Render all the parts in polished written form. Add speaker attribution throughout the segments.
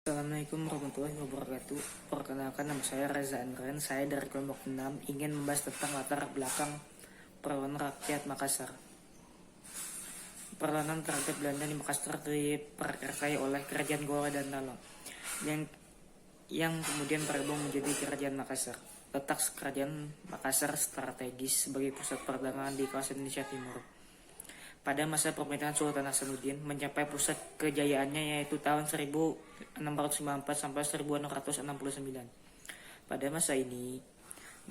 Speaker 1: Assalamualaikum warahmatullahi wabarakatuh. Perkenalkan, nama saya Reza Andrian. Saya dari kelompok 6 ingin membahas tentang latar belakang perlawanan rakyat Makassar. Perlawanan terhadap Belanda di Makassar diperkakai oleh Kerajaan Goa dan Talon yang kemudian bergabung menjadi Kerajaan Makassar. Letak Kerajaan Makassar strategis sebagai pusat perdagangan di kawasan Indonesia Timur. Pada masa pemerintahan Sultan Hasanuddin mencapai pusat kejayaannya yaitu tahun 1654 sampai 1669. Pada masa ini,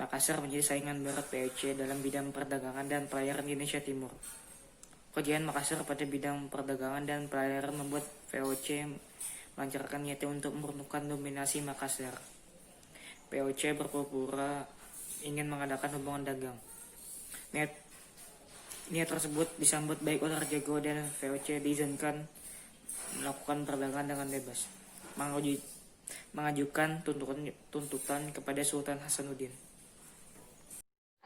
Speaker 1: Makassar menjadi saingan berat POC dalam bidang perdagangan dan pelayaran di Indonesia Timur. Kejayaan Makassar pada bidang perdagangan dan pelayaran membuat VOC melancarkan niatnya untuk meruntuhkan dominasi Makassar. VOC berpura-pura ingin mengadakan hubungan dagang. Niat tersebut disambut baik oleh Raja Goa dan VOC diizinkan melakukan perdagangan dengan bebas, mengajukan tuntutan kepada Sultan Hasanuddin.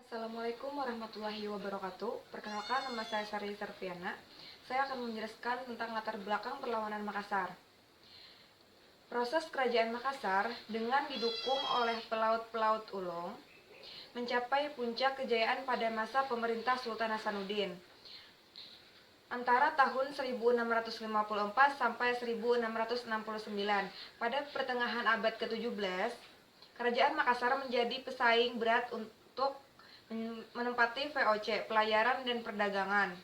Speaker 2: Assalamualaikum warahmatullahi wabarakatuh. Perkenalkan, nama saya Sari Sarfiana. Saya akan menjelaskan tentang latar belakang perlawanan Makassar. Proses kerajaan Makassar dengan didukung oleh pelaut-pelaut ulung mencapai puncak kejayaan pada masa pemerintah Sultan Hasanuddin antara tahun 1654 sampai 1669. Pada pertengahan abad ke-17, Kerajaan Makassar menjadi pesaing berat untuk menempati VOC, pelayaran dan perdagangan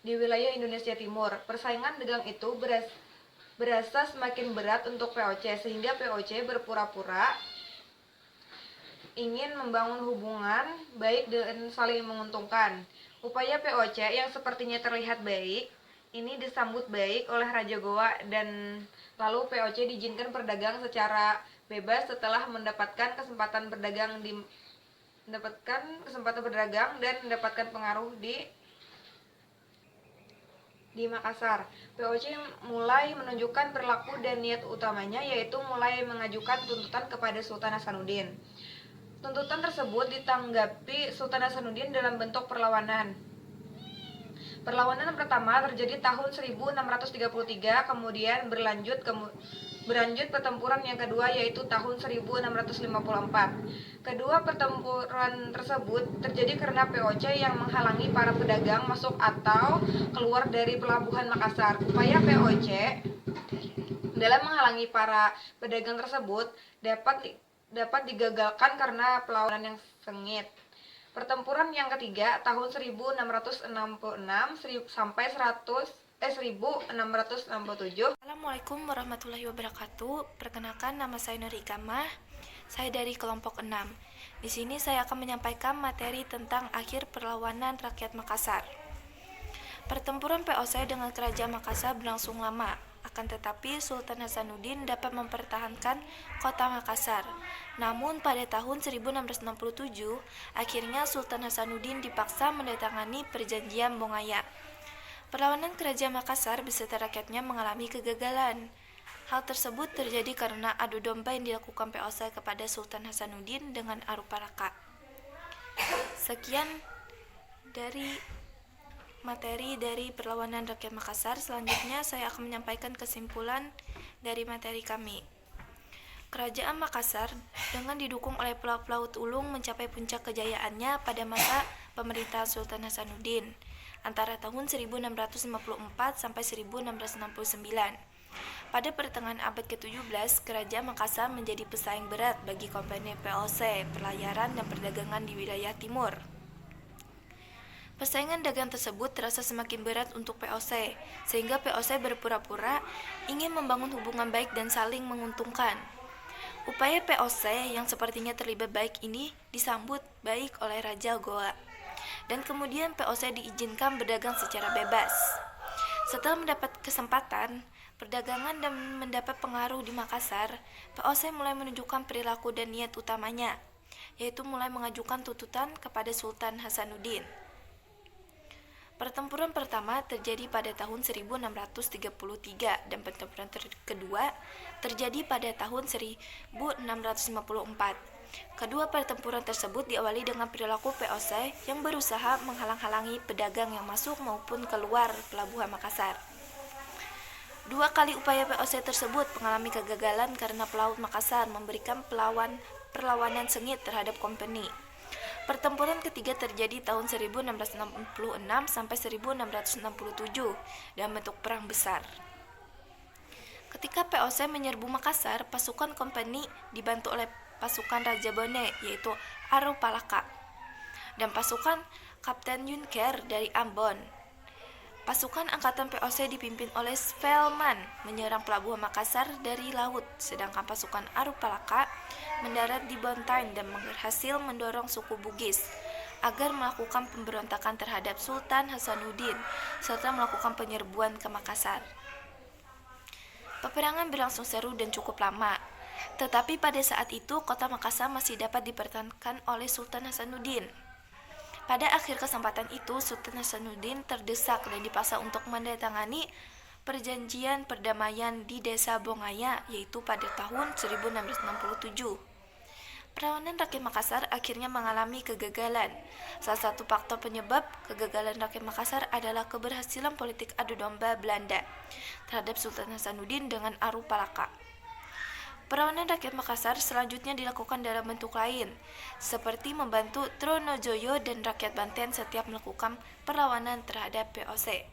Speaker 2: di wilayah Indonesia Timur. Persaingan dagang itu berasa semakin berat untuk VOC, sehingga VOC berpura-pura ingin membangun hubungan baik dan saling menguntungkan. Upaya POC yang sepertinya terlihat baik ini disambut baik oleh Raja Goa, dan lalu POC diizinkan berdagang secara bebas setelah mendapatkan kesempatan berdagang dan mendapatkan pengaruh di Makassar. POC mulai menunjukkan perilaku dan niat utamanya, yaitu mulai mengajukan tuntutan kepada Sultan Hasanuddin. Tuntutan tersebut ditanggapi Sultan Hasanuddin dalam bentuk perlawanan. Perlawanan pertama terjadi tahun 1633, kemudian berlanjut pertempuran yang kedua yaitu tahun 1654. Kedua pertempuran tersebut terjadi karena POC yang menghalangi para pedagang masuk atau keluar dari pelabuhan Makassar. Upaya POC dalam menghalangi para pedagang tersebut dapat digagalkan karena perlawanan yang sengit. Pertempuran yang ketiga tahun 1666 sampai 1667.
Speaker 3: Assalamualaikum warahmatullahi wabarakatuh. Perkenalkan, nama saya Nur Ikamah. Saya dari kelompok 6. Di sini saya akan menyampaikan materi tentang akhir perlawanan rakyat Makassar. Pertempuran POC dengan Kerajaan Makassar berlangsung lama. Akan tetapi Sultan Hasanuddin dapat mempertahankan kota Makassar. Namun pada tahun 1667, akhirnya Sultan Hasanuddin dipaksa menandatangani perjanjian Bongaya. Perlawanan Kerajaan Makassar beserta rakyatnya mengalami kegagalan. Hal tersebut terjadi karena adu domba yang dilakukan POC kepada Sultan Hasanuddin dengan Aruparaka. Sekian dari materi dari perlawanan rakyat Makassar. Selanjutnya saya akan menyampaikan kesimpulan dari materi kami. Kerajaan Makassar dengan didukung oleh pelaut ulung mencapai puncak kejayaannya pada masa pemerintahan Sultan Hasanuddin antara tahun 1654 sampai 1669. Pada pertengahan abad ke-17, Kerajaan Makassar menjadi pesaing berat bagi kompeni POC, pelayaran dan perdagangan di wilayah timur. Persaingan dagang tersebut terasa semakin berat untuk POC, sehingga POC berpura-pura ingin membangun hubungan baik dan saling menguntungkan. Upaya POC yang sepertinya terlibat baik ini disambut baik oleh Raja Goa, dan kemudian POC diizinkan berdagang secara bebas. Setelah mendapat kesempatan perdagangan dan mendapat pengaruh di Makassar, POC mulai menunjukkan perilaku dan niat utamanya, yaitu mulai mengajukan tuntutan kepada Sultan Hasanuddin. Pertempuran pertama terjadi pada tahun 1633 dan pertempuran kedua terjadi pada tahun 1654. Kedua pertempuran tersebut diawali dengan perilaku POC yang berusaha menghalang-halangi pedagang yang masuk maupun keluar pelabuhan Makassar. Dua kali upaya POC tersebut mengalami kegagalan karena pelaut Makassar memberikan perlawanan sengit terhadap kompeni. Pertempuran ketiga terjadi tahun 1666 sampai 1667 dan bentuk perang besar. Ketika POC menyerbu Makassar, pasukan kompeni dibantu oleh pasukan Raja Bone, yaitu Arupalaka, dan pasukan Kapten Junker dari Ambon. Pasukan angkatan POC dipimpin oleh Spelman menyerang pelabuhan Makassar dari laut, sedangkan pasukan Arupalaka mendarat di Bontain dan berhasil mendorong suku Bugis agar melakukan pemberontakan terhadap Sultan Hasanuddin serta melakukan penyerbuan ke Makassar. Peperangan berlangsung seru dan cukup lama, tetapi pada saat itu kota Makassar masih dapat dipertahankan oleh Sultan Hasanuddin. Pada akhir kesempatan itu, Sultan Hasanuddin terdesak dan dipaksa untuk menandatangani perjanjian perdamaian di desa Bongaya, yaitu pada tahun 1667. Perlawanan rakyat Makassar akhirnya mengalami kegagalan. Salah satu faktor penyebab kegagalan rakyat Makassar adalah keberhasilan politik adu domba Belanda terhadap Sultan Hasanuddin dengan Arupalaka. Perlawanan rakyat Makassar selanjutnya dilakukan dalam bentuk lain, seperti membantu Tronojoyo dan rakyat Banten setiap melakukan perlawanan terhadap POC.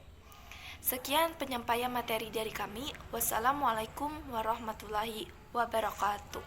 Speaker 3: Sekian penyampaian materi dari kami. Wassalamualaikum warahmatullahi wabarakatuh.